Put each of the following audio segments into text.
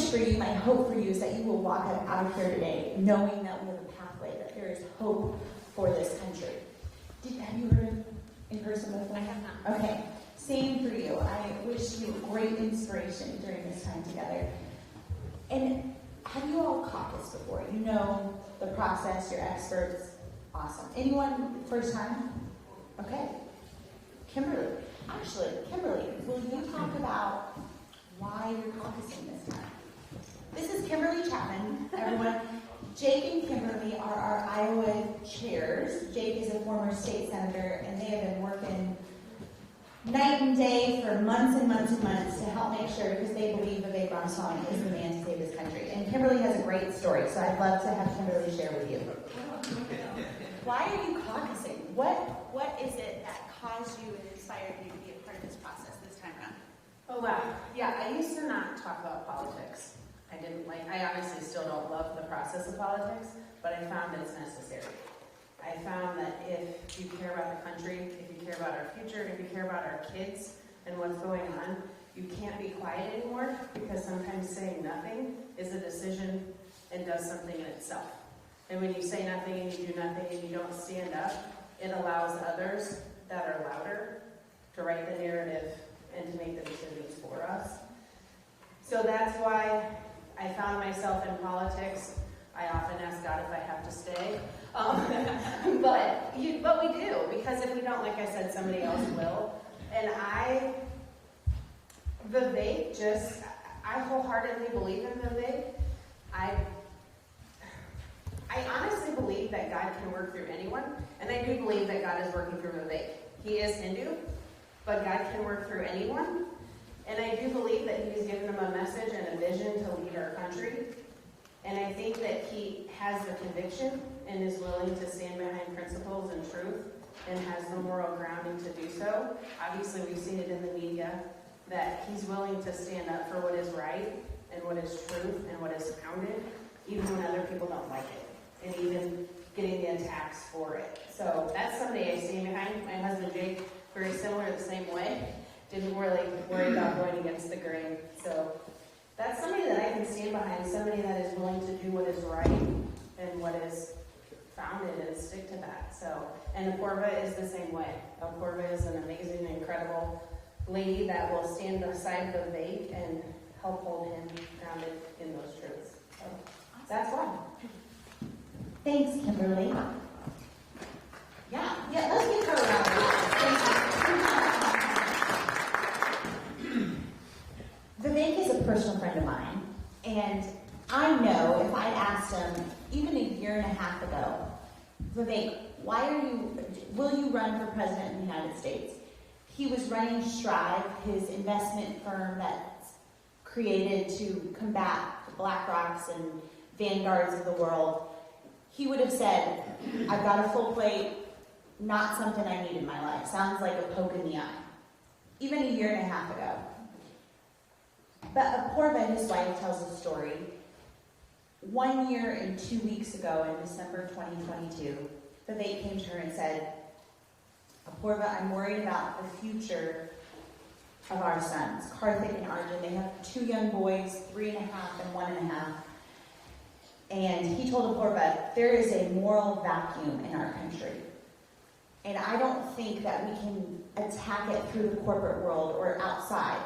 for you, my hope for you is that you will walk out of here today knowing that we have a pathway, that there is hope for this country. Have you heard him in person before? I have not. Okay. Same for you. I wish you great inspiration during this time together. And have you all caucused before? You know the process, you're experts. Awesome. Anyone first time? Okay. Kimberly. Actually, Kimberly, will you talk about why you're caucusing this time? This is Kimberly Chapman, everyone. Jake and Kimberly are our Iowa chairs. Jake is a former state senator, and they have been working night and day for months and months and months to help make sure, because they believe Vivek is the man to save this country. And Kimberly has a great story, so I'd love to have Kimberly share with you. Why are you caucusing? What is it that caused you and inspired you to be a part of this process this time around? Oh wow. Yeah, I used to not talk about politics. I honestly still don't love the process of politics, but I found it's necessary. I found that if you care about the country, if you care about our future, if you care about our kids and what's going on, you can't be quiet anymore, because sometimes saying nothing is a decision and does something in itself. And when you say nothing and you do nothing and you don't stand up, it allows others that are louder to write the narrative and to make the decisions for us. So that's why I found myself in politics. I often ask God if I have to stay. But we do, because if we don't, like I said, somebody else will. And I wholeheartedly believe in Vivek. I honestly believe that God can work through anyone, and I do believe that God is working through Vivek. He is Hindu, but God can work through anyone. And I do believe that He's given him a message and a vision to lead our country. And I think that he has the conviction and is willing to stand behind principles and truth and has the moral grounding to do so. Obviously, we've seen it in the media that he's willing to stand up for what is right and what is truth and what is founded, even when other people don't like it, and even getting the attacks for it. So that's somebody I stand behind. My husband Jake, very similar, the same way. Didn't really worry about going against the grain. So that's somebody that I can stand behind, somebody that is willing to do what is right and what is founded and stick to that. So, and Apoorva is the same way. Apoorva is an amazing, incredible lady that will stand beside Vivek and help hold him grounded in those truths. So that's why. Thanks, Kimberly. Yeah, let's give her a round of applause. Vivek is a personal friend of mine, and I know if I'd asked him even a year and a half ago, Vivek, will you run for president of the United States? He was running Strive, his investment firm that's created to combat the BlackRocks and Vanguards of the world. He would have said, I've got a full plate, not something I need in my life. Sounds like a poke in the eye. Even a year and a half ago. But Apoorva, his wife, tells the story. 1 year and 2 weeks ago, in December 2022, Vivek came to her and said, Apoorva, I'm worried about the future of our sons, Karthik and Arjun. They have 2 young boys, 3.5 and 1.5. And he told Apoorva, there is a moral vacuum in our country. And I don't think that we can attack it through the corporate world or outside.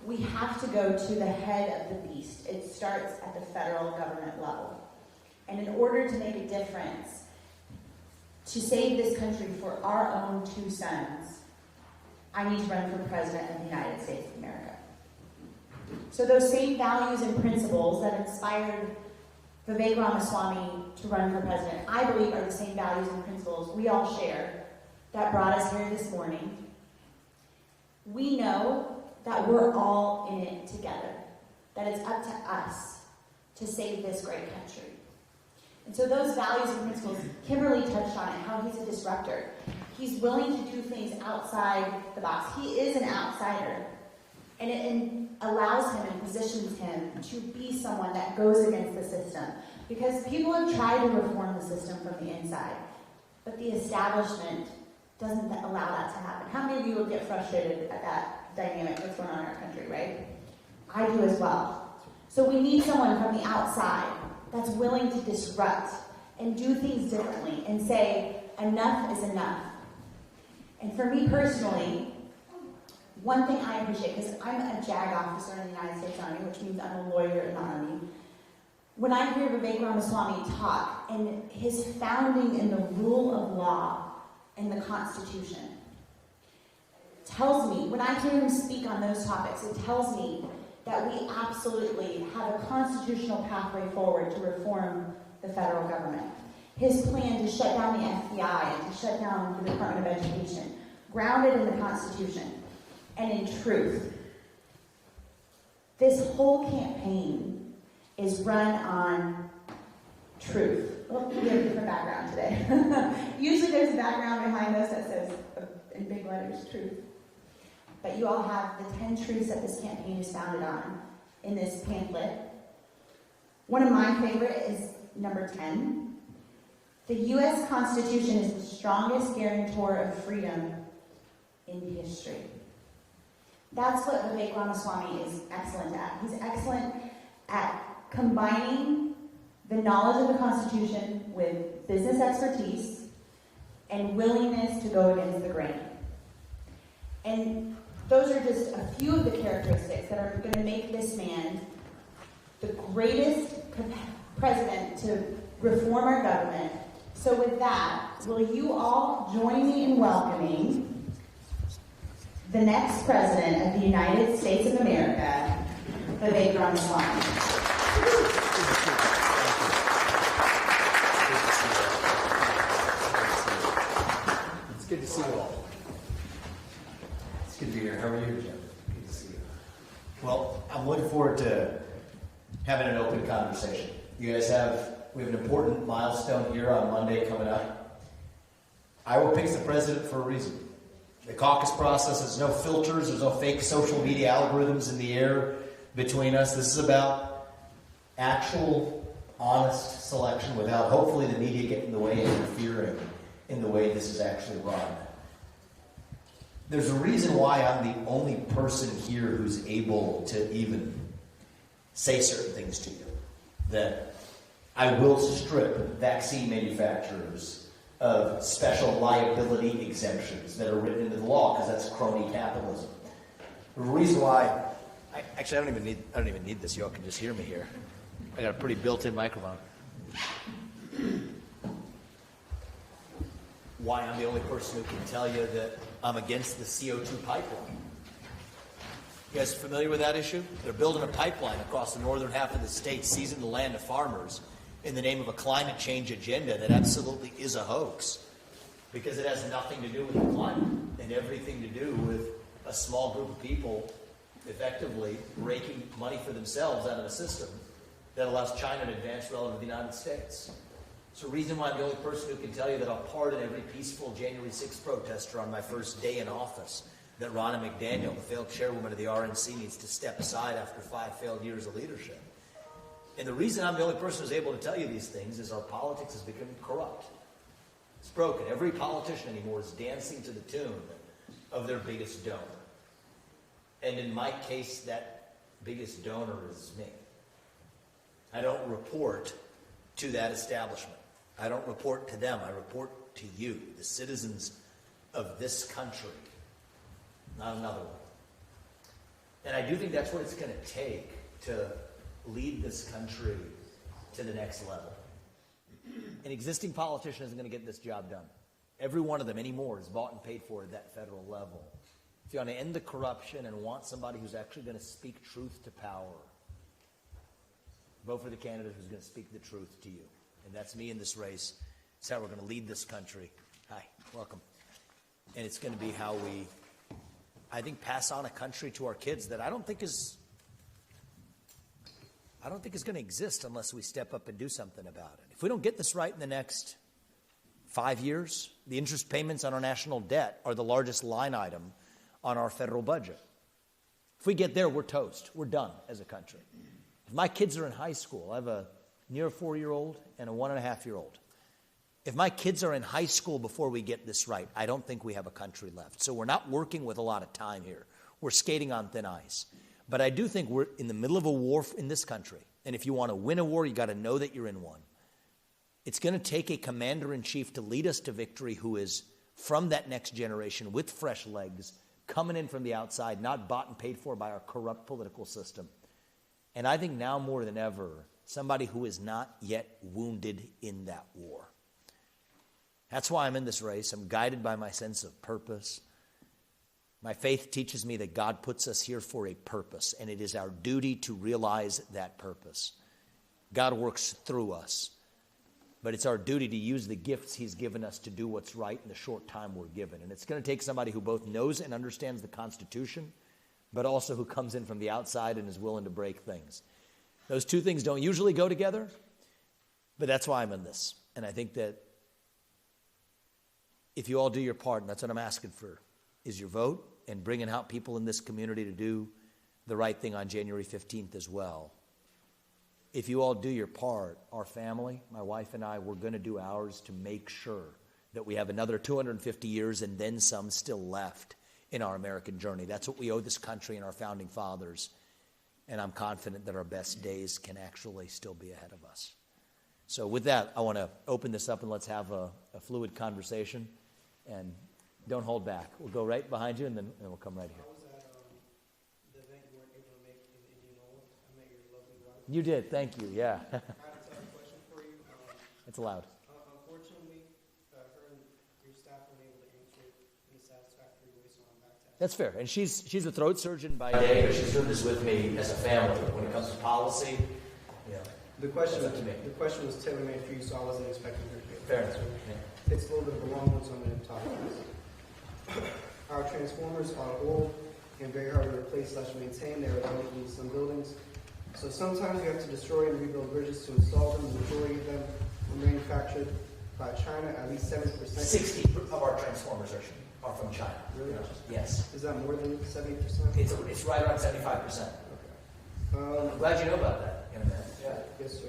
We have to go to the head of the beast. It starts at the federal government level. And in order to make a difference, to save this country for our own 2 sons, I need to run for president of the United States of America. So those same values and principles that inspired Vivek Ramaswamy to run for president, I believe are the same values and principles we all share that brought us here this morning. We know that we're all in it together, that it's up to us to save this great country. And so those values and principles, Kimberly touched on it, how he's a disruptor. He's willing to do things outside the box. He is an outsider. And it allows him and positions him to be someone that goes against the system. Because people have tried to reform the system from the inside, but the establishment doesn't allow that to happen. How many of you will get frustrated at that dynamic that's going on in our country, right? I do as well. So we need someone from the outside that's willing to disrupt and do things differently and say, enough is enough. And for me personally, one thing I appreciate, because I'm a JAG officer in the United States Army, which means I'm a lawyer in the Army. When I hear Vivek Ramaswamy talk and his founding in the rule of law and the Constitution, tells me, when I hear him speak on those topics, it tells me that we absolutely have a constitutional pathway forward to reform the federal government. His plan to shut down the FBI and to shut down the Department of Education, grounded in the Constitution and in truth. This whole campaign is run on truth. Oh, we have a different background today. Usually there's a background behind us that says, in big letters, truth. But you all have the 10 truths that this campaign is founded on in this pamphlet. One of my favorite is number 10. The U.S. Constitution is the strongest guarantor of freedom in history. That's what Vivek Ramaswamy is excellent at. He's excellent at combining the knowledge of the Constitution with business expertise and willingness to go against the grain. And those are just a few of the characteristics that are going to make this man the greatest president to reform our government. So with that, will you all join me in welcoming the next president of the United States of America, Vivek Ramaswamy. It's good to see you all. It's good to be here. How are you, Jim? Good to see you. Well, I'm looking forward to having an open conversation. We have an important milestone here on Monday coming up. Iowa picks the president for a reason. The caucus process has no filters, there's no fake social media algorithms in the air between us. This is about actual, honest selection without, hopefully, the media getting in the way and interfering in the way this is actually run. There's a reason why I'm the only person here who's able to even say certain things to you. That I will strip vaccine manufacturers of special liability exemptions that are written into the law, because that's crony capitalism. The reason why, I don't even need this. Y'all can just hear me here. I got a pretty built-in microphone. Why I'm the only person who can tell you that I'm against the CO2 pipeline. You guys familiar with that issue? They're building a pipeline across the northern half of the state, seizing the land of farmers in the name of a climate change agenda that absolutely is a hoax, because it has nothing to do with the climate and everything to do with a small group of people effectively raking money for themselves out of a system that allows China to advance relative to the United States. It's the reason why I'm the only person who can tell you that I'll pardon every peaceful January 6th protester on my first day in office, that Ronna McDaniel, the failed chairwoman of the RNC, needs to step aside after 5 failed years of leadership. And the reason I'm the only person who's able to tell you these things is our politics has become corrupt. It's broken. Every politician anymore is dancing to the tune of their biggest donor. And in my case, that biggest donor is me. I don't report to that establishment. I don't report to them. I report to you, the citizens of this country, not another one. And I do think that's what it's going to take to lead this country to the next level. An existing politician isn't going to get this job done. Every one of them anymore is bought and paid for at that federal level. If you want to end the corruption and want somebody who's actually going to speak truth to power, vote for the candidate who's going to speak the truth to you. And that's me in this race. It's how we're going to lead this country. Hi, welcome. And it's going to be how we, I think, pass on a country to our kids that I don't think is going to exist unless we step up and do something about it. If we don't get this right in the next 5 years, the interest payments on our national debt are the largest line item on our federal budget. If we get there, we're toast. We're done as a country. If my kids are in high school, I have a near 4-year-old and a 1.5-year-old. If my kids are in high school before we get this right, I don't think we have a country left. So we're not working with a lot of time here. We're skating on thin ice. But I do think we're in the middle of a war in this country. And if you want to win a war, you got to know that you're in one. It's going to take a commander-in-chief to lead us to victory who is from that next generation with fresh legs, coming in from the outside, not bought and paid for by our corrupt political system. And I think now more than ever, somebody who is not yet wounded in that war. That's why I'm in this race. I'm guided by my sense of purpose. My faith teaches me that God puts us here for a purpose, and it is our duty to realize that purpose. God works through us, but it's our duty to use the gifts he's given us to do what's right in the short time we're given. And it's going to take somebody who both knows and understands the Constitution, but also who comes in from the outside and is willing to break things. Those two things don't usually go together, but that's why I'm in this. And I think that if you all do your part, and that's what I'm asking for, is your vote and bringing out people in this community to do the right thing on January 15th as well. If you all do your part, our family, my wife and I, we're going to do ours to make sure that we have another 250 years and then some still left in our American journey. That's what we owe this country and our founding fathers. And I'm confident that our best days can actually still be ahead of us. So with that, I want to open this up and let's have a fluid conversation. And don't hold back. We'll go right behind you and then we'll come right here. How was that the event you weren't able to make in Indianola? I met your lovely wife. You did, thank you, yeah. I have a question for you. It's allowed. Unfortunately, her and your staff weren't able to answer it in a satisfactory way, so I'm back to ask. That's fair. And she's a throat surgeon by day, but she's doing this with me as a family. When it comes to policy, The question That's up to me. was tailor-made for you, so I wasn't expecting her to be able to Fair answer enough. it. It's a little bit of a long one, so I'm going to talk about this. Our transformers are old and very hard to replace / maintain. They are redundant in some buildings. So sometimes we have to destroy and rebuild bridges to install them. The majority of them were manufactured by China, at least 70%. 60 of our transformers are from China. Really? Yes. Is that more than 70%? It's right around 75%. Okay. I'm glad you know about that in a minute. Yes, sir.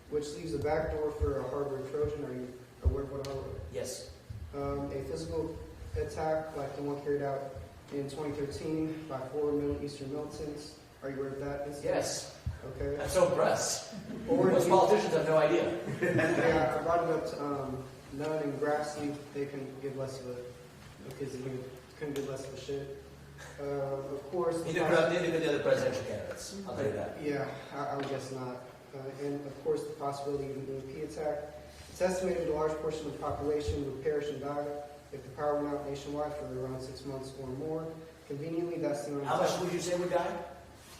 Which leaves a back door for a hardware Trojan. Are you aware of what a hardware? Yes. A physical attack like the one carried out in 2013 by 4 Middle Eastern militants. Are you aware of that incident? Yes. Okay. I'm so impressed. Or Most politicians have no idea. yeah, I brought it up to Nunn and Grassley. They couldn't give less of a because they couldn't give less of a shit. Of course. Neither could the other presidential candidates. I'll tell you that. Yeah, I would guess not. And of course, the possibility of an EMP attack. It's estimated a large portion of the population would perish and die if the power went out nationwide for around 6 months or more. Conveniently, that's the How much would you say would die?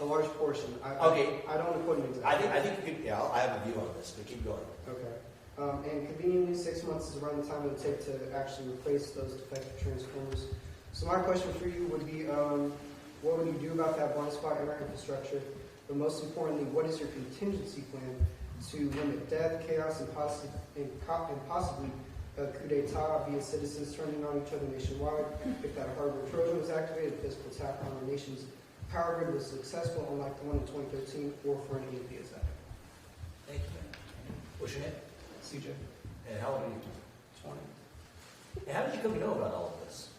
a large portion. Okay. I don't want to put an exact. I think you could. Yeah, I have a view on this, but keep going. Okay. And conveniently, 6 months is around the time it would take to actually replace those defective transformers. So my question for you would be, what would you do about that blind spot in our infrastructure? But most importantly, what is your contingency plan to limit death, chaos, and possibly a coup d'etat via citizens turning on each other nationwide? If that hardware Trojan was activated, a physical attack on our nation's power grid was successful, unlike the one in 2013, or for an EMP attack. Thank you. What's your name? CJ. And how old are you? 20. And how did you come to know about all of this?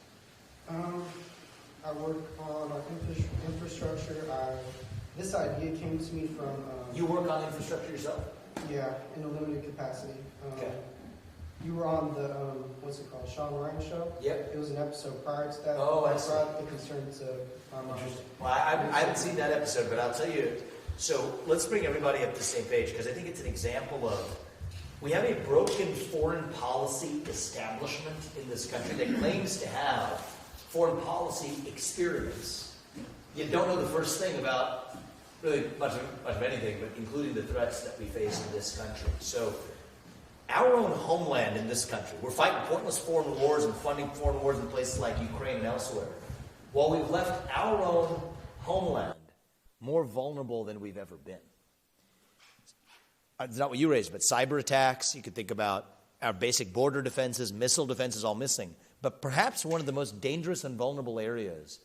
I work on our infrastructure. This idea came to me from... You work on infrastructure yourself? Yeah, in a limited capacity. Okay. You were on the, what's it called, Sean Ryan show? Yep. It was an episode prior to that. Oh, I that see. brought the concern to my mind. Interesting. Well, I haven't seen that episode, but I'll tell you. So let's bring everybody up to the same page, because I think it's an example of we have a broken foreign policy establishment in this country that claims to have foreign policy experience. You don't know the first thing about really much of anything, but including the threats that we face in this country. So our own homeland in this country, we're fighting pointless foreign wars and funding foreign wars in places like Ukraine and elsewhere, while we've left our own homeland more vulnerable than we've ever been. It's not what you raised, but cyber attacks, you could think about our basic border defenses, missile defenses, all missing. But perhaps one of the most dangerous and vulnerable areas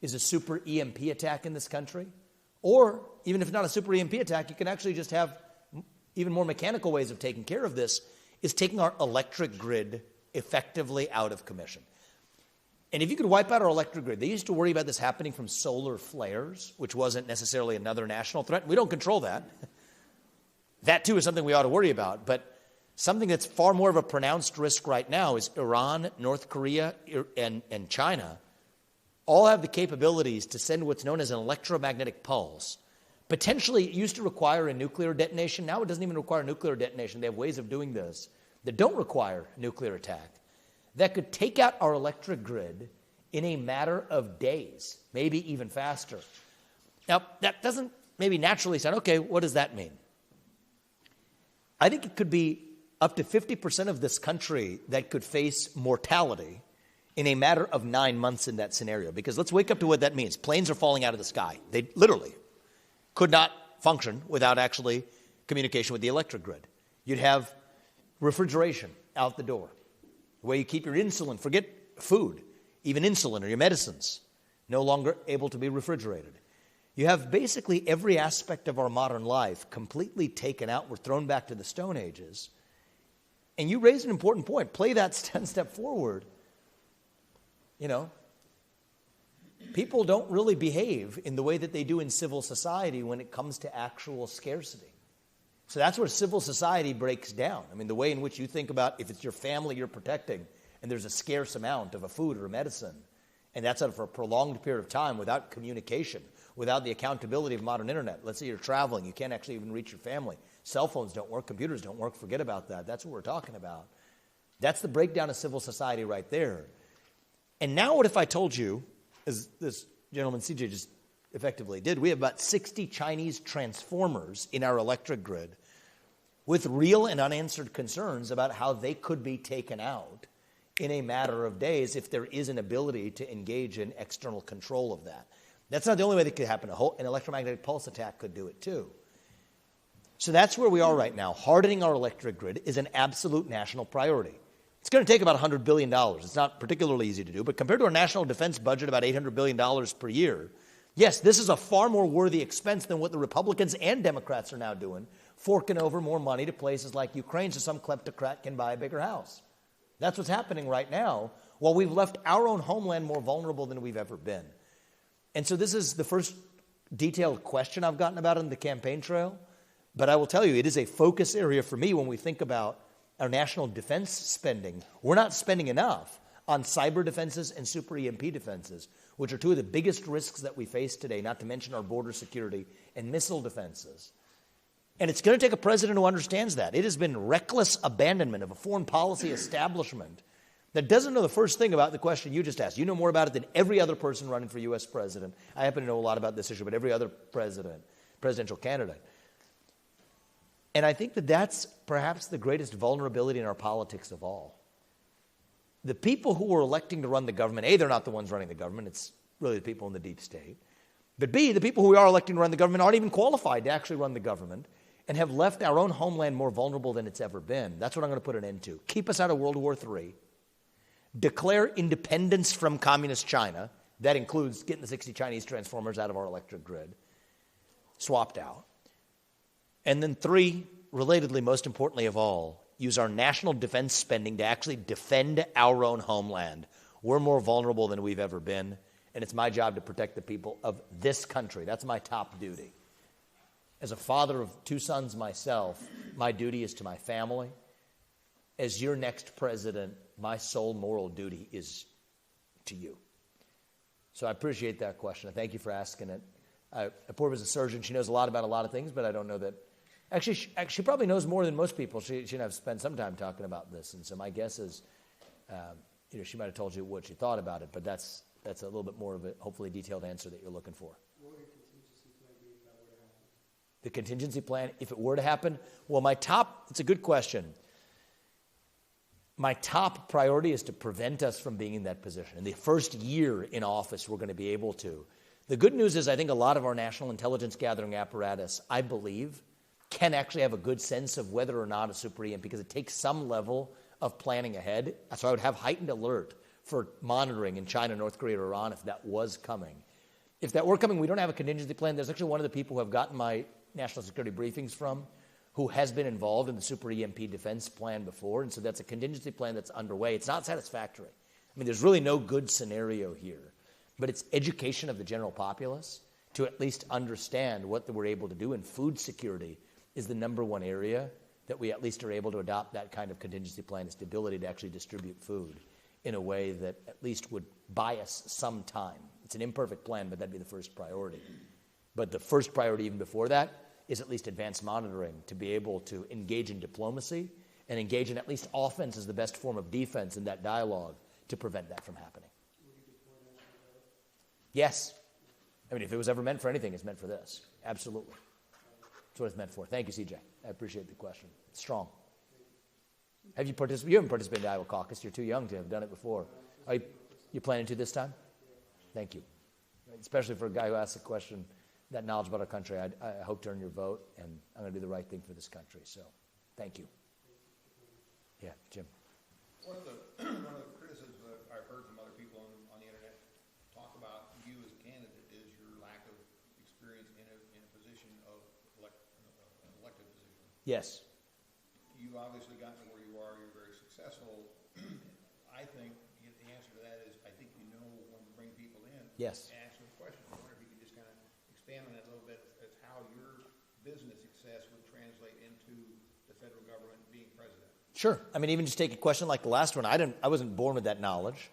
is a super EMP attack in this country. Or, even if not a super EMP attack, you can actually just have even more mechanical ways of taking care of this, is taking our electric grid effectively out of commission. And if you could wipe out our electric grid, they used to worry about this happening from solar flares, which wasn't necessarily another national threat. We don't control that. That, too, is something we ought to worry about. But something that's far more of a pronounced risk right now is Iran, North Korea, and China all have the capabilities to send what's known as an electromagnetic pulse. Potentially, it used to require a nuclear detonation. Now it doesn't even require a nuclear detonation. They have ways of doing this that don't require nuclear attack, that could take out our electric grid in a matter of days, maybe even faster. Now, that doesn't maybe naturally sound, okay, what does that mean? I think it could be up to 50% of this country that could face mortality in a matter of 9 months in that scenario. Because let's wake up to what that means. Planes are falling out of the sky. They literally could not function without actually communication with the electric grid. You'd have refrigeration out the door. The way you keep your insulin, forget food, even insulin or your medicines, no longer able to be refrigerated. You have basically every aspect of our modern life completely taken out. We're thrown back to the Stone Ages. And you raise an important point. Play that 10 step forward. You know, people don't really behave in the way that they do in civil society when it comes to actual scarcity. So that's where civil society breaks down. I mean, the way in which you think about if it's your family you're protecting and there's a scarce amount of a food or a medicine, and that's for a prolonged period of time without communication, without the accountability of modern internet. Let's say you're traveling, you can't actually even reach your family. Cell phones don't work, computers don't work, forget about that. That's what we're talking about. That's the breakdown of civil society right there. And now what if I told you, as this gentleman CJ just effectively did, we have about 60 Chinese transformers in our electric grid with real and unanswered concerns about how they could be taken out in a matter of days if there is an ability to engage in external control of that. That's not the only way that could happen. An electromagnetic pulse attack could do it too. So that's where we are right now. Hardening our electric grid is an absolute national priority. It's going to take about $100 billion. It's not particularly easy to do, but compared to our national defense budget, about $800 billion per year, yes, this is a far more worthy expense than what the Republicans and Democrats are now doing, forking over more money to places like Ukraine so some kleptocrat can buy a bigger house. That's what's happening right now, while we've left our own homeland more vulnerable than we've ever been. And so this is the first detailed question I've gotten about on the campaign trail. But I will tell you, it is a focus area for me when we think about our national defense spending. We're not spending enough on cyber defenses and super EMP defenses, which are two of the biggest risks that we face today, not to mention our border security and missile defenses. And it's going to take a president who understands that. It has been reckless abandonment of a foreign policy establishment that doesn't know the first thing about the question you just asked. You know more about it than every other person running for U.S. president. I happen to know a lot about this issue, but every other presidential candidate. And I think that that's perhaps the greatest vulnerability in our politics of all. The people who are electing to run the government, A, they're not the ones running the government. It's really the people in the deep state. But B, the people who we are electing to run the government aren't even qualified to actually run the government and have left our own homeland more vulnerable than it's ever been. That's what I'm going to put an end to. Keep us out of World War III. Declare independence from communist China. That includes getting the 60 Chinese transformers out of our electric grid. Swapped out. And then 3, relatedly, most importantly of all, use our national defense spending to actually defend our own homeland. We're more vulnerable than we've ever been, and it's my job to protect the people of this country. That's my top duty. As a father of 2 sons myself, my duty is to my family. As your next president, my sole moral duty is to you. So I appreciate that question. I thank you for asking it. Apoorva is a surgeon. She knows a lot about a lot of things, but I don't know that. Actually, she probably knows more than most people. She and I have spent some time talking about this, and so my guess is, she might have told you what she thought about it, but that's a little bit more of a hopefully detailed answer that you're looking for. What would your contingency plan be if that were to happen? The contingency plan, if it were to happen, well, it's a good question. My top priority is to prevent us from being in that position. In the first year in office, we're going to be able to. The good news is I think a lot of our national intelligence gathering apparatus, I believe, can actually have a good sense of whether or not a super EMP, because it takes some level of planning ahead. So I would have heightened alert for monitoring in China, North Korea, or Iran if that was coming. If that were coming, we don't have a contingency plan. There's actually one of the people who have gotten my national security briefings from who has been involved in the super EMP defense plan before, and so that's a contingency plan that's underway. It's not satisfactory. I mean, there's really no good scenario here, but it's education of the general populace to at least understand what we're able to do. And food security is the number one area that we at least are able to adopt that kind of contingency plan, is the ability to actually distribute food in a way that at least would buy us some time. It's an imperfect plan, but that'd be the first priority. But the first priority even before that is at least advanced monitoring, to be able to engage in diplomacy and engage in at least offense as the best form of defense in that dialogue to prevent that from happening. Yes. I mean, if it was ever meant for anything, it's meant for this. Absolutely. That's what it's meant for. Thank you, CJ. I appreciate the question. It's strong. Have you participated? You haven't participated in the Iowa caucus. You're too young to have done it before. Are you planning to this time? Thank you. Especially for a guy who asks a question, that knowledge about our country. I hope to earn your vote, and I'm going to do the right thing for this country. So, thank you. Yeah, Jim. One of the criticisms that I've heard from other people on the internet talk about you as a candidate is your lack of experience in a position of an elected position. Yes. You've obviously gotten to where you are. You're very successful. I think the answer to that is I think you know when to bring people in. Yes. And ask them questions. I wonder if you could just kind of expand on that a little bit as how your business success would translate into the federal government being president. Sure. I mean, even just take a question like the last one. I wasn't born with that knowledge,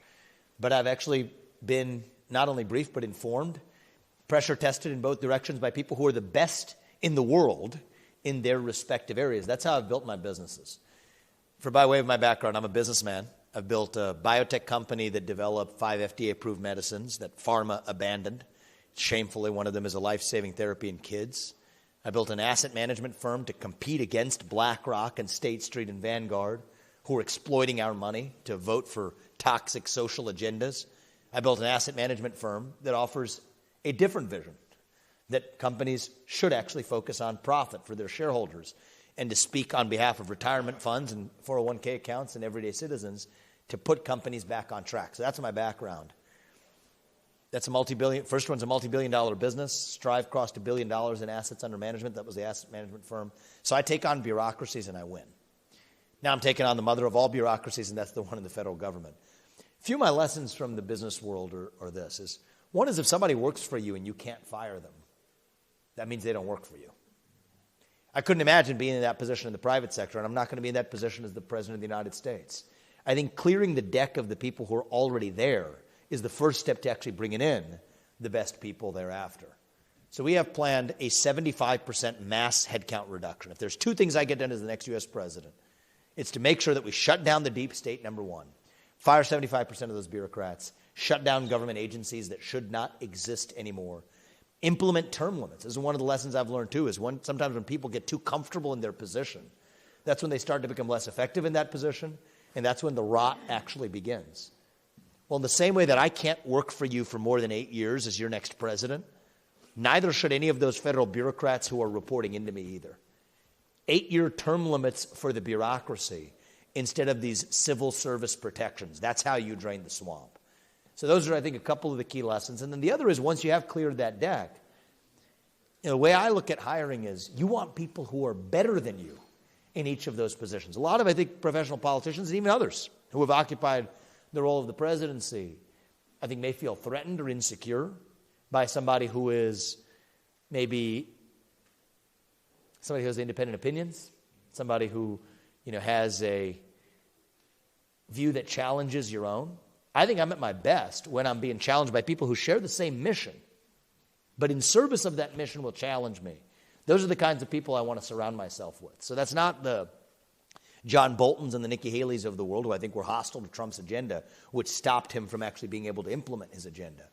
but I've actually been not only briefed but informed, pressure tested in both directions by people who are the best in the world in their respective areas. That's how I've built my businesses. By way of my background, I'm a businessman. I've built a biotech company that developed 5 FDA-approved medicines that pharma abandoned. Shamefully, one of them is a life-saving therapy in kids. I built an asset management firm to compete against BlackRock and State Street and Vanguard, who are exploiting our money to vote for toxic social agendas. I built an asset management firm that offers a different vision, that companies should actually focus on profit for their shareholders and to speak on behalf of retirement funds and 401k accounts and everyday citizens to put companies back on track. So that's my background. That's first one's a multi-billion-dollar business. Strive crossed $1 billion in assets under management. That was the asset management firm. So I take on bureaucracies and I win. Now I'm taking on the mother of all bureaucracies, and that's the one in the federal government. A few of my lessons from the business world are this. One is if somebody works for you and you can't fire them, that means they don't work for you. I couldn't imagine being in that position in the private sector, and I'm not going to be in that position as the President of the United States. I think clearing the deck of the people who are already there is the first step to actually bringing in the best people thereafter. So we have planned a 75% mass headcount reduction. If there's 2 things I get done as the next U.S. president, it's to make sure that we shut down the deep state, number 1, fire 75% of those bureaucrats, shut down government agencies that should not exist anymore, implement term limits. This is one of the lessons I've learned too, is sometimes when people get too comfortable in their position, that's when they start to become less effective in that position, and that's when the rot actually begins. Well, in the same way that I can't work for you for more than 8 years as your next president, neither should any of those federal bureaucrats who are reporting into me either. 8-year term limits for the bureaucracy instead of these civil service protections. That's how you drain the swamp. So those are, I think, a couple of the key lessons. And then the other is once you have cleared that deck, the way I look at hiring is you want people who are better than you in each of those positions. A lot of, I think, professional politicians and even others who have occupied the role of the presidency, I think may feel threatened or insecure by somebody who is maybe somebody who has independent opinions, somebody who, has a view that challenges your own. I think I'm at my best when I'm being challenged by people who share the same mission, but in service of that mission will challenge me. Those are the kinds of people I want to surround myself with. So that's not the John Boltons and the Nikki Haley's of the world, who I think were hostile to Trump's agenda, which stopped him from actually being able to implement his agenda.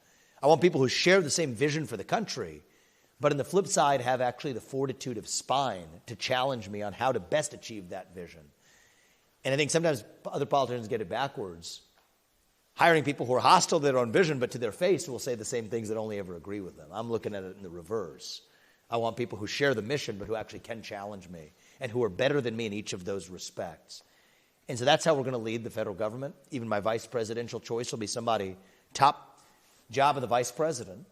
I want people who share the same vision for the country, but on the flip side have actually the fortitude of spine to challenge me on how to best achieve that vision. And I think sometimes other politicians get it backwards. Hiring people who are hostile to their own vision, but to their face will say the same things that only ever agree with them. I'm looking at it in the reverse. I want people who share the mission, but who actually can challenge me and who are better than me in each of those respects. And so that's how we're going to lead the federal government. Even my vice presidential choice will be somebody, top job of the vice president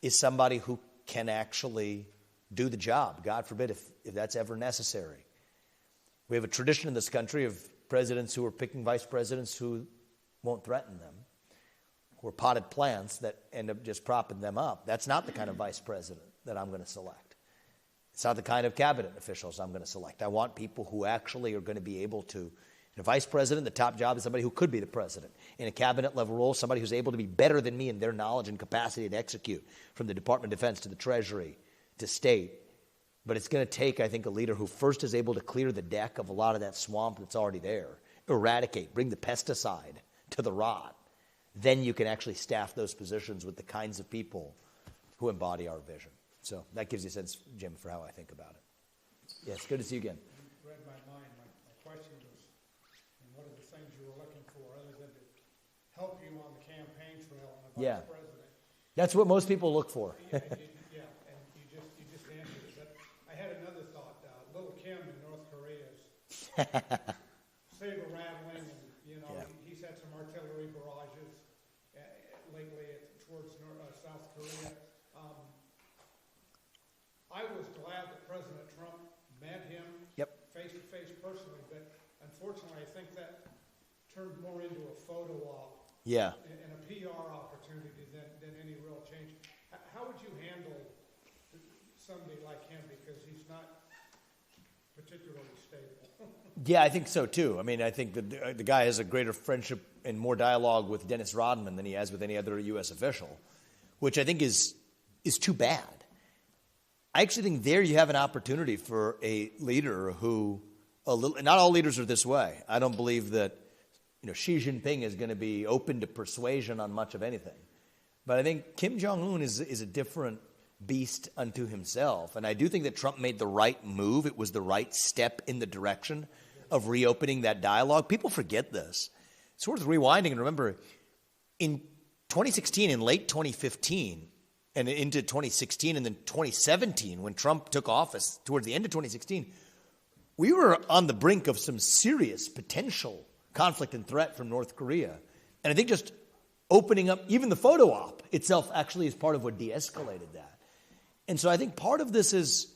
is somebody who can actually do the job, God forbid, if that's ever necessary. We have a tradition in this country of presidents who are picking vice presidents who won't threaten them, or potted plants that end up just propping them up. That's not the kind of vice president that I'm going to select. It's not the kind of cabinet officials I'm going to select. I want people who actually are going to be able to, in a vice president, the top job is somebody who could be the president. In a cabinet level role, somebody who's able to be better than me in their knowledge and capacity to execute, from the Department of Defense to the Treasury to state. But it's going to take, I think, a leader who first is able to clear the deck of a lot of that swamp that's already there, eradicate, bring the pesticide to the rot. Then you can actually staff those positions with the kinds of people who embody our vision. So that gives you a sense, Jim, for how I think about it. Yes, good to see you again. You read my mind. My question was, what are the things you were looking for other than to help you on the campaign trail and the vice president? That's what most people look for. Yeah, and you just answered it. But I had another thought. Little Kim in North Korea is saber rattling, and he's had some artillery barrages lately towards South Korea. I was glad that President Trump met him face-to-face personally, but unfortunately I think that turned more into a photo op and a PR opportunity than any real change. How would you handle somebody like him, because he's not particularly stable? Yeah, I think so too. I mean, I think the guy has a greater friendship and more dialogue with Dennis Rodman than he has with any other U.S. official, which I think is too bad. I actually think there you have an opportunity for a leader who, not all leaders are this way. I don't believe that Xi Jinping is going to be open to persuasion on much of anything. But I think Kim Jong-un is a different beast unto himself. And I do think that Trump made the right move. It was the right step in the direction of reopening that dialogue. People forget this. It's worth rewinding and remember, in 2016, in late 2015, and into 2016 and then 2017, when Trump took office, towards the end of 2016, we were on the brink of some serious potential conflict and threat from North Korea. And I think just opening up, even the photo op itself actually is part of what de-escalated that. And so I think part of this is,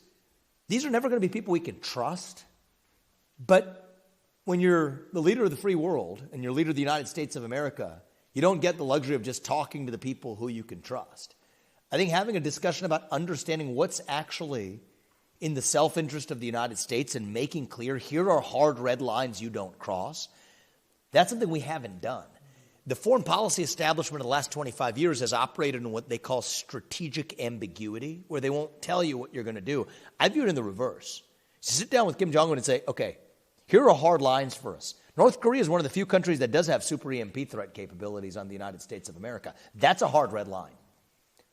these are never going to be people we can trust. But when you're the leader of the free world and you're leader of the United States of America, you don't get the luxury of just talking to the people who you can trust. I think having a discussion about understanding what's actually in the self-interest of the United States and making clear, here are hard red lines you don't cross, that's something we haven't done. The foreign policy establishment of the last 25 years has operated in what they call strategic ambiguity, where they won't tell you what you're going to do. I view it in the reverse. Sit down with Kim Jong-un and say, okay, here are hard lines for us. North Korea is one of the few countries that does have super EMP threat capabilities on the United States of America. That's a hard red line.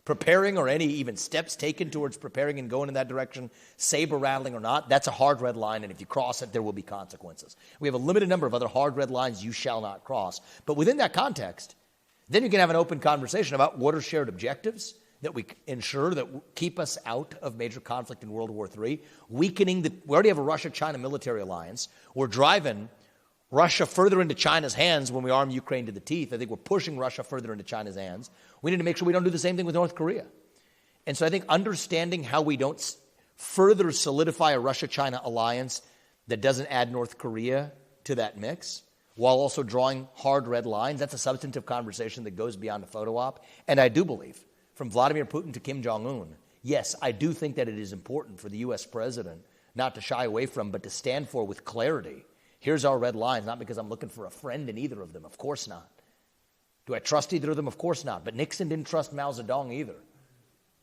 Preparing or any even steps taken towards preparing and going in that direction, saber rattling or not, that's a hard red line, and if you cross it, there will be consequences. We have a limited number of other hard red lines you shall not cross. But within that context, then you can have an open conversation about what are shared objectives that we ensure that keep us out of major conflict in World War III, we already have a Russia-China military alliance. We're driving Russia further into China's hands when we arm Ukraine to the teeth. I think we're pushing Russia further into China's hands. We need to make sure we don't do the same thing with North Korea. And so I think understanding how we don't further solidify a Russia-China alliance that doesn't add North Korea to that mix, while also drawing hard red lines, that's a substantive conversation that goes beyond a photo op. And I do believe, from Vladimir Putin to Kim Jong-un, yes, I do think that it is important for the U.S. president not to shy away from, but to stand for with clarity. Here's our red lines, not because I'm looking for a friend in either of them. Of course not. Do I trust either of them? Of course not. But Nixon didn't trust Mao Zedong either,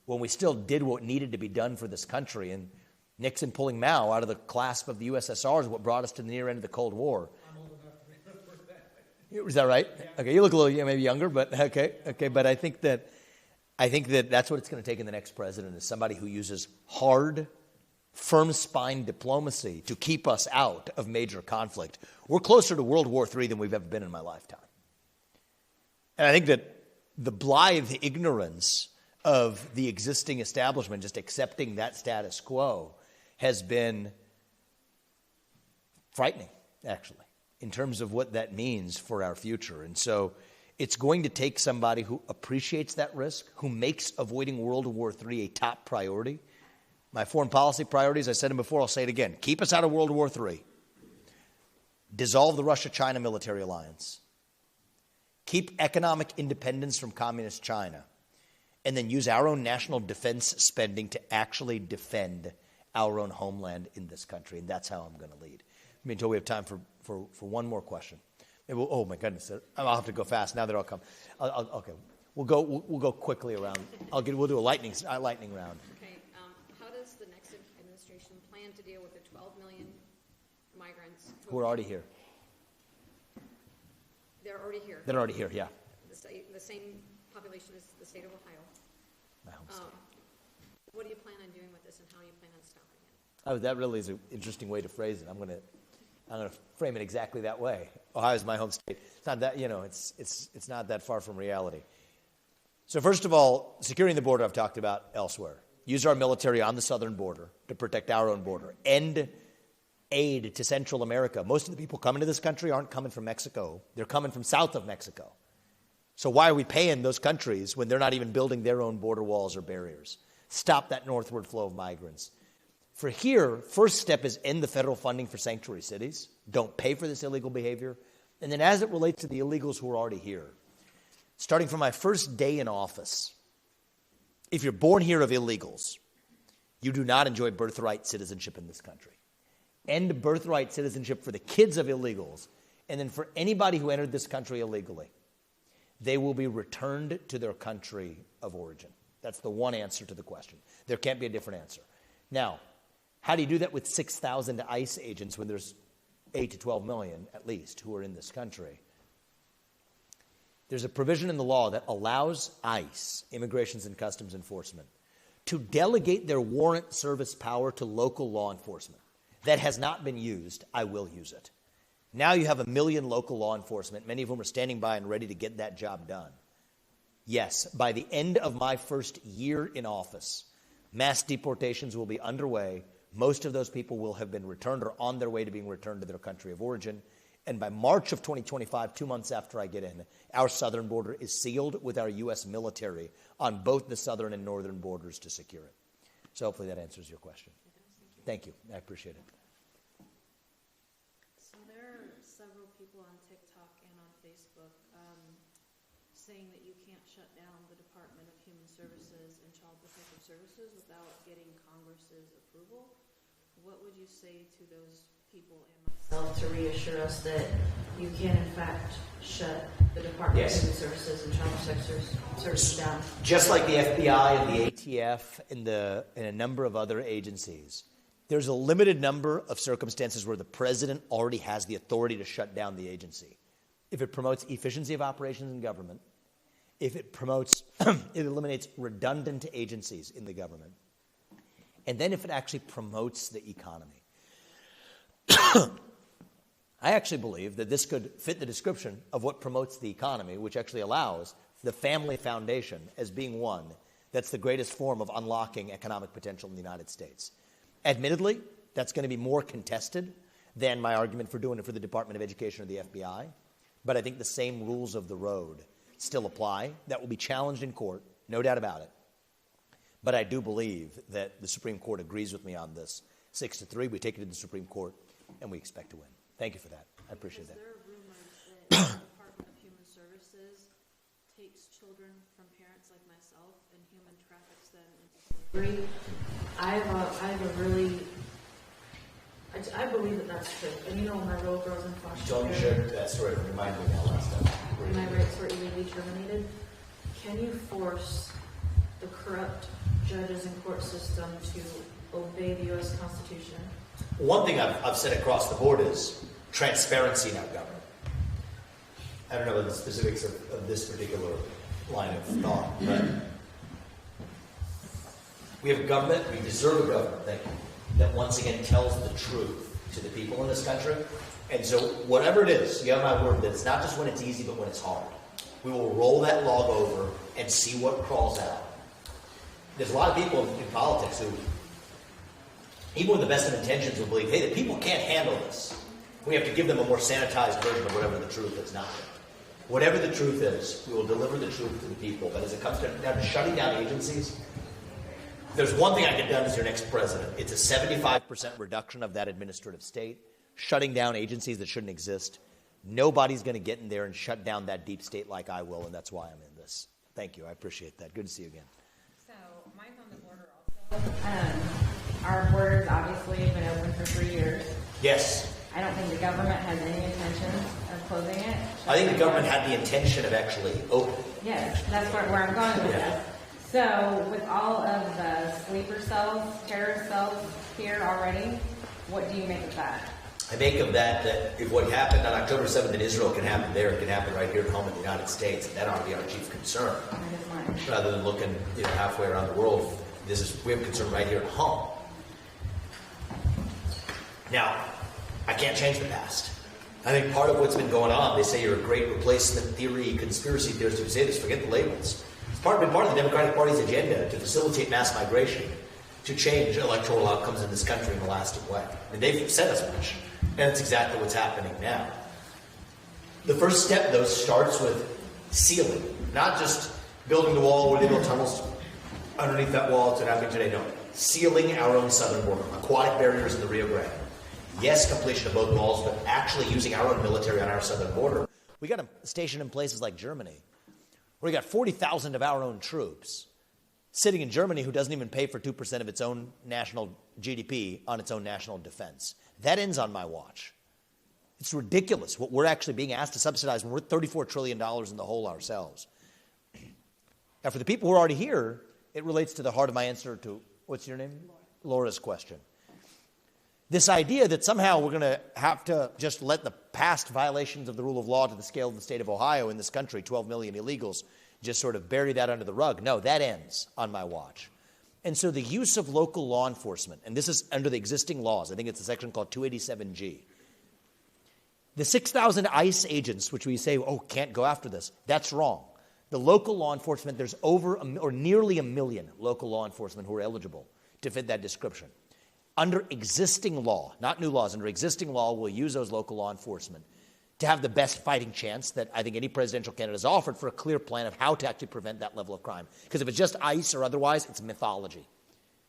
when we still did what needed to be done for this country. And Nixon pulling Mao out of the clasp of the USSR is what brought us to the near end of the Cold War. I'm old enough to remember that. Is that right? Yeah. Okay, you look a little maybe younger, but okay. But I think that that's what it's going to take in the next president, is somebody who uses hard, firm-spine diplomacy to keep us out of major conflict. We're closer to World War III than we've ever been in my lifetime. And I think that the blithe ignorance of the existing establishment, just accepting that status quo, has been frightening, actually, in terms of what that means for our future. And so it's going to take somebody who appreciates that risk, who makes avoiding World War III a top priority. My foreign policy priorities, I said them before, I'll say it again. Keep us out of World War III. Dissolve the Russia-China military alliance. keep economic independence from communist China, and then use our own national defense spending to actually defend our own homeland in this country. And that's how I'm going to lead. I mean, until we have time for one more question. Maybe oh my goodness, I'll have to go fast now that I'll come. Okay, we'll go quickly around. We'll do a lightning round. Okay, how does the next administration plan to deal with the 12 million migrants who are already here? They're already here. They're already here, yeah. The same population as the state of Ohio. My home state. What do you plan on doing with this, and how do you plan on stopping it? Oh, that really is an interesting way to phrase it. I'm going to frame it exactly that way. Ohio is my home state. It's not that, it's not that far from reality. So first of all, securing the border I've talked about elsewhere. Use our military on the southern border to protect our own border. End aid to Central America. Most of the people coming to this country aren't coming from Mexico. They're coming from south of Mexico. So why are we paying those countries when they're not even building their own border walls or barriers? Stop that northward flow of migrants. For here, first step is end the federal funding for sanctuary cities. Don't pay for this illegal behavior. And then as it relates to the illegals who are already here, starting from my first day in office, if you're born here of illegals, you do not enjoy birthright citizenship in this country. End birthright citizenship for the kids of illegals, and then for anybody who entered this country illegally, they will be returned to their country of origin. That's the one answer to the question. There can't be a different answer. Now, how do you do that with 6,000 ICE agents when there's 8 to 12 million, at least, who are in this country? There's a provision in the law that allows ICE, Immigrations and Customs Enforcement, to delegate their warrant service power to local law enforcement. That has not been used. I will use it. Now you have 1 million local law enforcement, many of whom are standing by and ready to get that job done. Yes, by the end of my first year in office, mass deportations will be underway. Most of those people will have been returned or on their way to being returned to their country of origin. And by March of 2025, 2 months after I get in, our southern border is sealed with our U.S. military on both the southern and northern borders to secure it. So hopefully that answers your question. Thank you. I appreciate it. So there are several people on TikTok and on Facebook saying that you can't shut down the Department of Human Services and Child Protective Services without getting Congress's approval. What would you say to those people and myself to reassure us that you can, in fact, shut the Department of Human Services and Child Protective Services down? Just like the FBI and the ATF and a number of other agencies, there's a limited number of circumstances where the president already has the authority to shut down the agency. If it promotes efficiency of operations in government, if it promotes, it eliminates redundant agencies in the government, and then if it actually promotes the economy. I actually believe that this could fit the description of what promotes the economy, which actually allows the family foundation as being one that's the greatest form of unlocking economic potential in the United States. Admittedly, that's going to be more contested than my argument for doing it for the Department of Education or the FBI, but I think the same rules of the road still apply. That will be challenged in court, no doubt about it. But I do believe that the Supreme Court agrees with me on this. 6-3, we take it to the Supreme Court, and we expect to win. Thank you for that. I appreciate that. There are rumors that the Department of Human Services takes children from parents like myself and human traffics them into slavery. I believe that that's true. And you know, my little girl's in foster care. Don't share that story. Remind me now last time. My rights were illegally terminated. Can you force the corrupt judges and court system to obey the U.S. Constitution? One thing I've said across the board is transparency in our government. I don't know the specifics of this particular line of thought, but we have a government, we deserve a government that once again tells the truth to the people in this country. And so whatever it is, you have my word that it's not just when it's easy, but when it's hard. We will roll that log over and see what crawls out. There's a lot of people in politics who, even with the best of intentions, will believe, hey, the people can't handle this. We have to give them a more sanitized version of whatever the truth is. Not whatever the truth is, we will deliver the truth to the people. But as it comes down to shutting down agencies, there's one thing I get done as your next president. It's a 75% reduction of that administrative state, shutting down agencies that shouldn't exist. Nobody's going to get in there and shut down that deep state like I will, and that's why I'm in this. Thank you. I appreciate that. Good to see you again. So, mine's on the border also. Our border's obviously been open for 3 years. Yes. I don't think the government has any intention of closing it. I think the government had the intention of actually opening. Yes, that's where I'm going with Yeah. this. So, with all of the sleeper cells, terrorist cells here already, what do you make of that? I make of that if what happened on October 7th in Israel can happen there, it can happen right here at home in the United States, and that ought to be our chief concern. That is mine. Rather than looking halfway around the world, we have concern right here at home. Now, I can't change the past. I think part of what's been going on, they say you're a great replacement theory, conspiracy theorist who say this, forget the labels. It's been part of the Democratic Party's agenda to facilitate mass migration, to change electoral outcomes in this country in a lasting way. And they've said as much. And it's exactly what's happening now. The first step, though, starts with sealing. Not just building the wall where they build tunnels underneath that wall. It's happening today. No. Sealing our own southern border. Aquatic barriers in the Rio Grande. Yes, completion of both walls, but actually using our own military on our southern border. We got them stationed in places like Germany, where we got 40,000 of our own troops sitting in Germany who doesn't even pay for 2% of its own national GDP on its own national defense. That ends on my watch. It's ridiculous what we're actually being asked to subsidize when we're $34 trillion in the hole ourselves. Now, for the people who are already here, it relates to the heart of my answer to, what's your name? Laura's question. This idea that somehow we're going to have to just let the past violations of the rule of law to the scale of the state of Ohio in this country, 12 million illegals, just sort of bury that under the rug. No, that ends on my watch. And so the use of local law enforcement, and this is under the existing laws, I think it's a section called 287G. The 6,000 ICE agents, which we say, can't go after this, that's wrong. The local law enforcement, there's nearly a million local law enforcement who are eligible to fit that description. Under existing law, not new laws, under existing law, we'll use those local law enforcement to have the best fighting chance that I think any presidential candidate has offered for a clear plan of how to actually prevent that level of crime. Because if it's just ICE or otherwise, it's mythology.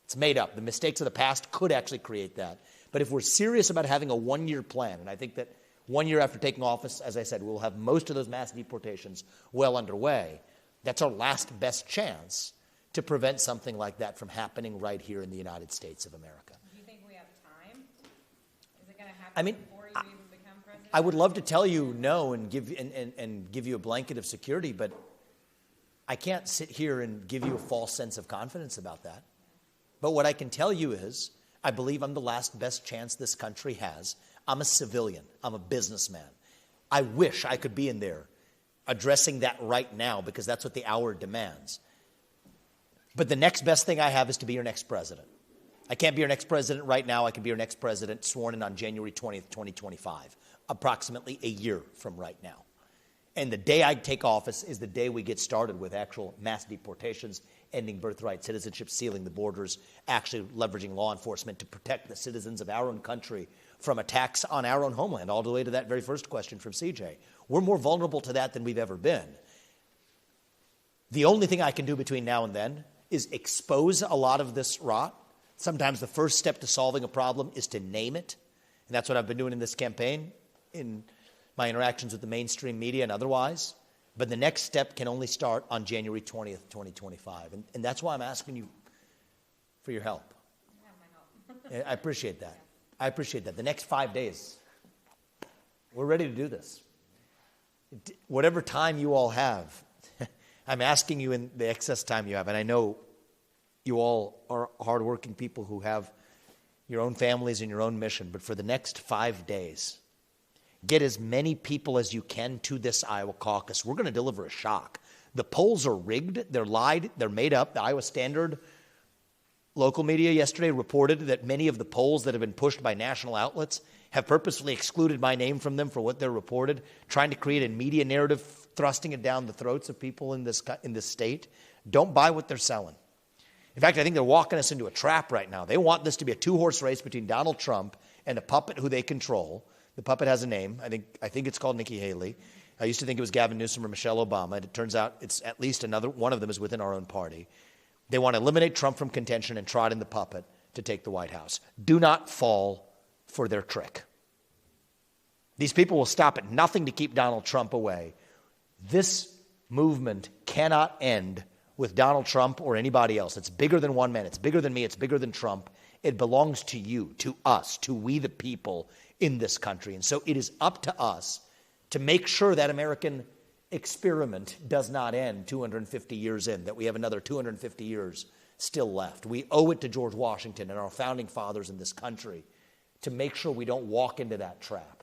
It's made up. The mistakes of the past could actually create that. But if we're serious about having a one-year plan, and I think that 1 year after taking office, as I said, we'll have most of those mass deportations well underway, that's our last best chance to prevent something like that from happening right here in the United States of America. Do you think we have time? Is it going to happen before you even become president? I would love to tell you no and give you a blanket of security, but I can't sit here and give you a false sense of confidence about that. But what I can tell you is I believe I'm the last best chance this country has. I'm a civilian. I'm a businessman. I wish I could be in there addressing that right now because that's what the hour demands. But the next best thing I have is to be your next president. I can't be your next president right now. I can be your next president sworn in on January 20th, 2025, approximately a year from right now. And the day I take office is the day we get started with actual mass deportations, ending birthright citizenship, sealing the borders, actually leveraging law enforcement to protect the citizens of our own country from attacks on our own homeland, all the way to that very first question from CJ. We're more vulnerable to that than we've ever been. The only thing I can do between now and then is expose a lot of this rot. Sometimes the first step to solving a problem is to name it. And that's what I've been doing in this campaign, in my interactions with the mainstream media and otherwise. But the next step can only start on January 20th, 2025. And that's why I'm asking you for your help. You have my help. I appreciate that. I appreciate that. The next 5 days, we're ready to do this. Whatever time you all have, I'm asking you in the excess time you have, and I know you all are hardworking people who have your own families and your own mission, but for the next 5 days, get as many people as you can to this Iowa caucus. We're going to deliver a shock. The polls are rigged. They're lied. They're made up. The Iowa Standard local media yesterday reported that many of the polls that have been pushed by national outlets have purposely excluded my name from them for what they're reported, trying to create a media narrative, thrusting it down the throats of people in this state. Don't buy what they're selling. In fact, I think they're walking us into a trap right now. They want this to be a two-horse race between Donald Trump and a puppet who they control. The puppet has a name. I think it's called Nikki Haley. I used to think it was Gavin Newsom or Michelle Obama. And it turns out it's at least another one of them is within our own party. They want to eliminate Trump from contention and trot in the puppet to take the White House. Do not fall for their trick. These people will stop at nothing to keep Donald Trump away. This movement cannot end with Donald Trump or anybody else. It's bigger than one man. It's bigger than me. It's bigger than Trump. It belongs to you, to us, to we the people in this country. And so it is up to us to make sure that American experiment does not end 250 years in, that we have another 250 years still left. We owe it to George Washington and our founding fathers in this country to make sure we don't walk into that trap.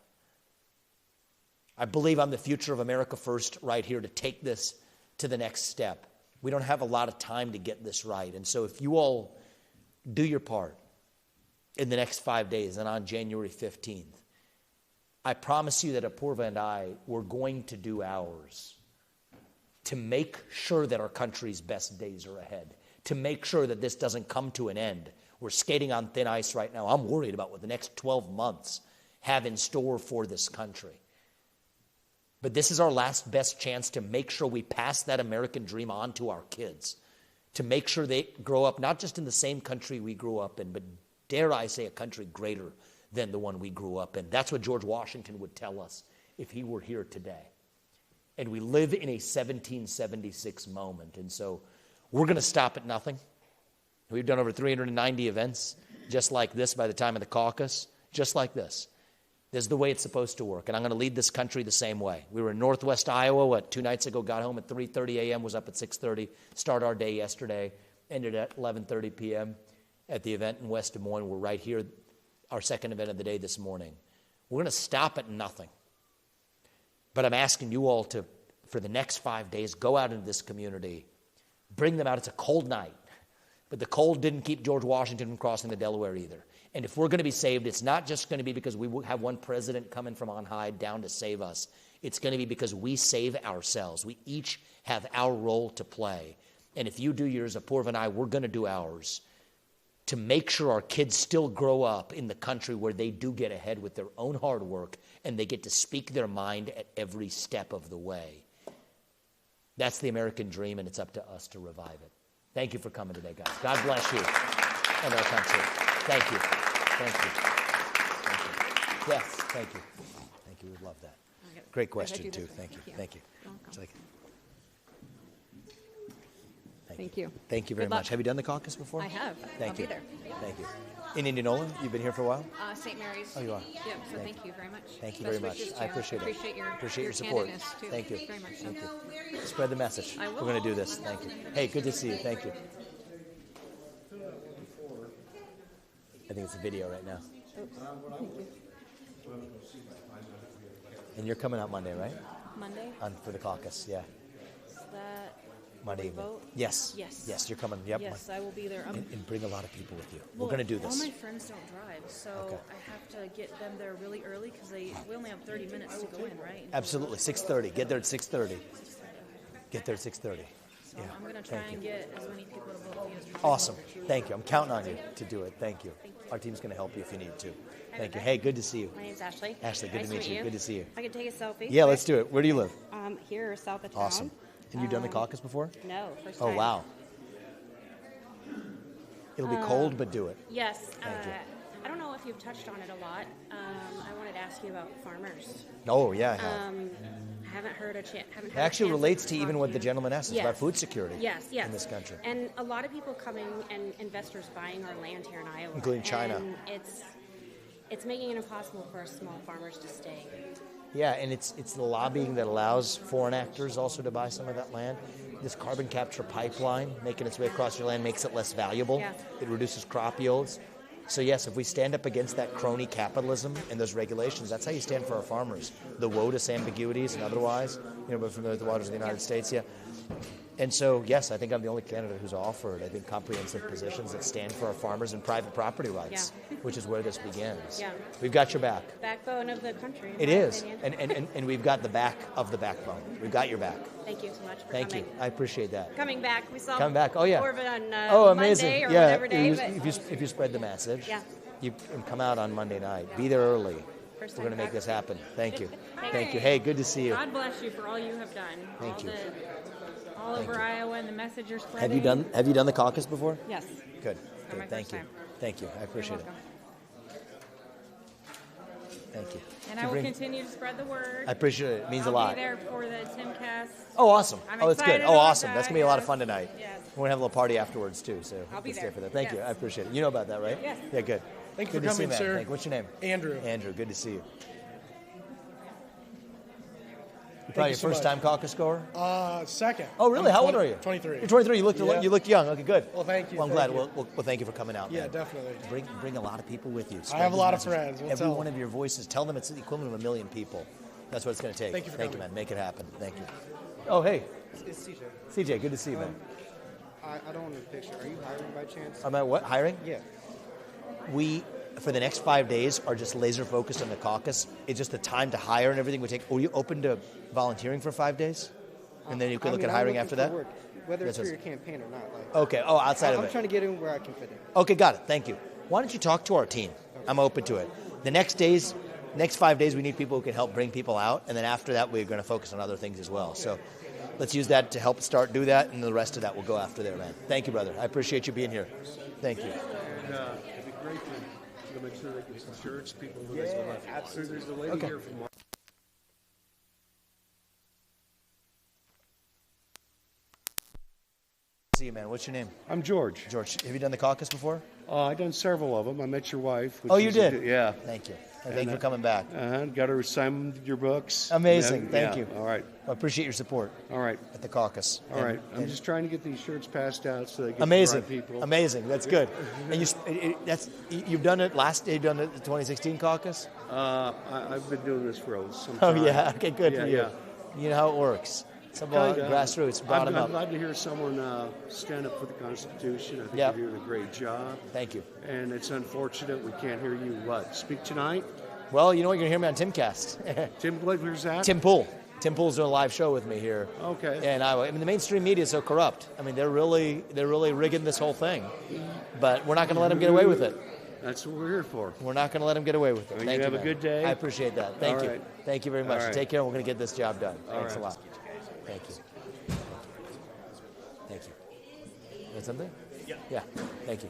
I believe I'm the future of America First right here to take this to the next step. We don't have a lot of time to get this right. And so if you all do your part in the next 5 days and on January 15th, I promise you that Apurva and I, we're going to do ours to make sure that our country's best days are ahead, to make sure that this doesn't come to an end. We're skating on thin ice right now. I'm worried about what the next 12 months have in store for this country. But this is our last best chance to make sure we pass that American dream on to our kids, to make sure they grow up not just in the same country we grew up in, but dare I say a country greater than the one we grew up in. That's what George Washington would tell us if he were here today. And we live in a 1776 moment. And so we're going to stop at nothing. We've done over 390 events just like this by the time of the caucus, just like this. This is the way it's supposed to work. And I'm going to lead this country the same way. We were in Northwest Iowa, 2 nights ago, got home at 3:30 a.m., was up at 6:30, started our day yesterday, ended at 11:30 p.m. at the event in West Des Moines. We're right here, our second event of the day this morning. We're going to stop at nothing. But I'm asking you all to, for the next 5 days, go out into this community, bring them out. It's a cold night. But the cold didn't keep George Washington from crossing the Delaware either. And if we're going to be saved, it's not just going to be because we have one president coming from on high down to save us. It's going to be because we save ourselves. We each have our role to play. And if you do yours, Apurva and I, we're going to do ours to make sure our kids still grow up in the country where they do get ahead with their own hard work and they get to speak their mind at every step of the way. That's the American dream, and it's up to us to revive it. Thank you for coming today, guys. God bless you and our country. Thank you. Thank you. Thank you. Yes, thank you. Thank you. We love that. Great question, too. Thank you. Thank you. Thank you. Thank you very much. Have you done the caucus before? I have. Thank you. I'll be there. Thank you. In Indianola? You've been here for a while? St. Mary's. Oh, you are? Yep, so thank you very much. Thank you very much. I appreciate it. Appreciate your support. Too. Thank you. Very much. Thank you. Spread the message. I will. We're going to do this. Thank you. Hey, good to see you. Thank you. I think it's a video right now. And you're coming out Monday, right? Monday? For the caucus, yeah. Is that Monday evening. vote? Yes. Yes. Yes, you're coming. Yep. Yes, I will be there. And bring a lot of people with you. Well, We're going to do this. All my friends don't drive, so Okay. I have to get them there really early because we only have 30 minutes to go in, right? Absolutely. 6:30. Get there at 6:30. Get there at 6:30. So Yeah. I'm going to try Thank and you. get as many people to vote as we Awesome. Thank you. I'm counting on you to do it. Thank you. Our team's going to help you if you need to. Thank you. Hey, good to see you. My name's Ashley. Ashley, good Nice to meet you. Good to see you. If I could take a selfie. Yeah, let's do it. Where do you live? Here, south of town. Awesome. And you've done the caucus before? No, first Oh, time. wow. It'll be cold, but do it. Yes. Thank you. I don't know if you've touched on it a lot. I wanted to ask you about farmers. Oh, yeah, I have. I haven't heard a chance. It actually relates to even what the gentleman asked us Yes. about food security Yes, yes. in this country. And a lot of people coming and investors buying our land here in Iowa. Including China. And it's making it impossible for small farmers to stay. Yeah, and it's the lobbying that allows foreign actors also to buy some of that land. This carbon capture pipeline making its way across your land makes it less valuable. Yeah. It reduces crop yields. So yes, if we stand up against that crony capitalism and those regulations, that's how you stand for our farmers. The WOTUS ambiguities and otherwise, but familiar with the waters of the United States, yeah. And so, yes, I think I'm the only candidate who's offered, I think, comprehensive positions that stand for our farmers and private property rights, which is where this begins. Yeah. We've got your back. Backbone of the country. in It my is, opinion. and we've got the back of the backbone. We've got your back. Thank you so much for Thank coming. you. I appreciate that. Coming back. We saw Come back. Oh, yeah. Corbett on Amazing. Monday or yeah. whatever day. If you spread the message, Yeah. you can come out on Monday night. Be there early. First We're going to time make back. this happen. Thank you. Thank you. Hey, good to see you. God bless you for all you have done. Thank you. All Thank over you. Iowa, and the message you're spreading. Have you done the caucus before? Yes. Good. my Good. Thank first you. time. Thank you. I appreciate it. welcome. Thank you. And I will continue to spread the word. I appreciate it. It means a I'll lot. be there for the Timcast. Oh, awesome. I'm That's good. excited Oh, about awesome. That's that, going to be a lot of yes. fun tonight. Yes. We're going to have a little party afterwards, too. So I'll be stay there. for that. Thank you. Yes. I appreciate it. You know about that, right? Yes. Yeah, good. Thank you Good for to see you, coming, man. sir. Thank you. What's your name? Andrew. Andrew, good to see you. You're probably you your so first much. time caucus goer? Second. Oh, really? I'm How old are you? 23. You're 23. You look Yeah. you look young. Okay, good. Well, thank you. Well, I'm thank glad. you. Well, thank you for coming out. Yeah, man. definitely. Bring a lot of people with you. I have a lot of Spread this friends. We'll Every tell one them. of your voices. Tell them it's the equivalent of 1 million people. That's what it's going to take. Thank you for Thank you, coming. man. Make it happen. Thank you. Oh, hey. It's CJ. CJ, good to see you, man. I don't want a picture. Are you hiring by chance? I'm at what? Hiring? Yeah. We, for the next 5 days, are just laser focused on the caucus. It's just the time to hire and everything we take. Are you open to volunteering for 5 days? And then you can look at I'm hiring looking after for that? work, whether it's for That's your campaign or not. Like, Okay. Oh, outside of I'm it. trying to get in where I can fit in. Okay, got it. Thank you. Why don't you talk to our team? I'm open to it. The next 5 days, we need people who can help bring people out, and then after that, we're going to focus on other things as well. So let's use that to help do that, and the rest of that will go after there, man. Thank you, brother. I appreciate you being here. Thank you. And it'd be great to make sure they get some shirts. People who guys will have. Absolutely. There's a lady here from. See you, man. What's your name? I'm George. George. Have you done the caucus before? I've done several of them. I met your wife. Oh, you did? Yeah. Thank you. And thank you for coming back. Got her sign your books. Amazing. And Thank you. All right. I appreciate your support. All right. At the caucus. All right. I'm just trying to get these shirts passed out so they get Amazing. to the right people. Amazing. That's good. And you've done it you've done it at the 2016 caucus? I've been doing this for some Oh, time. yeah. Okay, good for you. Yeah. You know how it works. Some grassroots, bottom I'm up. glad to hear someone stand up for the Constitution. I think Yep. you're doing a great job. Thank you. And it's unfortunate we can't hear you, speak tonight? Well, you know what? You're going to hear me on Timcast. Tim, where's that? Tim Pool. Tim Pool's doing a live show with me here. Okay. And I mean, the mainstream media is so corrupt. I mean, they're really rigging this whole thing. But we're not going to let them get away with it. That's what we're here for. We're not going to let them get away with it. Well, Thank you have man. a good day. I appreciate that. Thank All you. right. Thank you very much. All right. Take care. We're going to get this job done. All Thanks right. a lot. Thank you. Thank you. You got something? Yeah. Yeah. Thank you.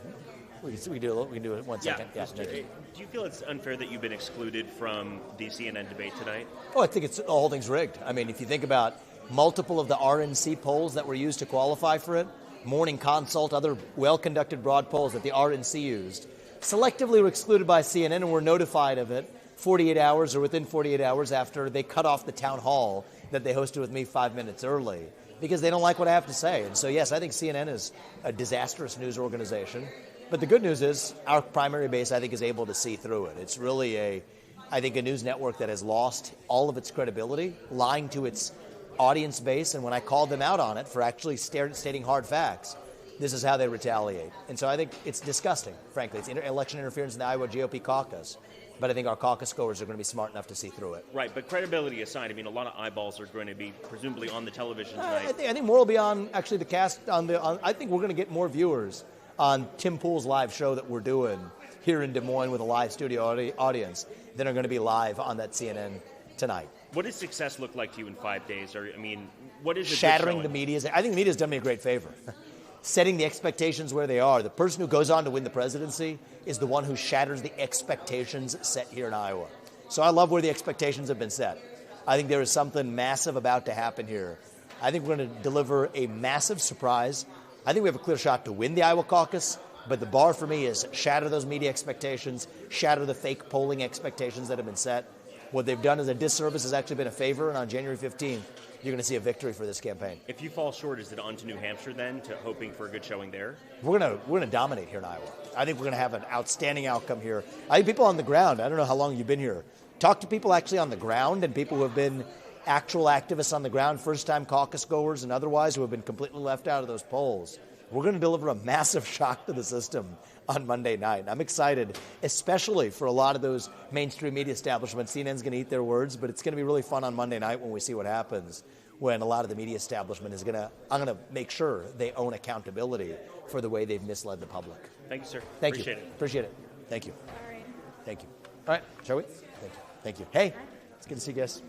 We can do it 1 second. Yeah. Thank you. Do you feel it's unfair that you've been excluded from the CNN debate tonight? Oh, I think the whole thing's rigged. I mean, if you think about multiple of the RNC polls that were used to qualify for it, Morning Consult, other well-conducted broad polls that the RNC used, selectively were excluded by CNN and were notified of it 48 hours or within 48 hours after they cut off the town hall that they hosted with me 5 minutes early because they don't like what I have to say. And so, yes, I think CNN is a disastrous news organization. But the good news is our primary base, I think, is able to see through it. It's really a news network that has lost all of its credibility, lying to its audience base. And when I called them out on it for actually stating hard facts, this is how they retaliate. And so I think it's disgusting, frankly. It's election interference in the Iowa GOP caucus. But I think our caucus goers are going to be smart enough to see through it. Right, but credibility aside, I mean, a lot of eyeballs are going to be presumably on the television tonight. I think more will be on actually the cast. I think we're going to get more viewers on Tim Pool's live show that we're doing here in Des Moines with a live studio audience than are going to be live on that CNN tonight. What does success look like to you in 5 days? Or, I mean, what is shattering the media's? I think the media's done me a great favor. Setting the expectations where they are. The person who goes on to win the presidency is the one who shatters the expectations set here in Iowa. So I love where the expectations have been set. I think there is something massive about to happen here. I think we're going to deliver a massive surprise. I think we have a clear shot to win the Iowa caucus, but the bar for me is shatter those media expectations, shatter the fake polling expectations that have been set. What they've done as a disservice has actually been a favor, and on January 15th, you're going to see a victory for this campaign. If you fall short, is it on to New Hampshire then, to hoping for a good showing there? We're going to dominate here in Iowa. I think we're going to have an outstanding outcome here. I think people on the ground, I don't know how long you've been here, talk to people actually on the ground and people who have been actual activists on the ground, first-time caucus goers and otherwise who have been completely left out of those polls. We're going to deliver a massive shock to the system on Monday night. I'm excited, especially for a lot of those mainstream media establishments. CNN's going to eat their words, but it's going to be really fun on Monday night when we see what happens when a lot of the media establishment is I'm going to make sure they own accountability for the way they've misled the public. Thank you, sir. Thank Appreciate you. it. Appreciate it. Thank you. All right. Thank you. All right, shall we? Thank you. Thank you. Hey, it's good to see you guys.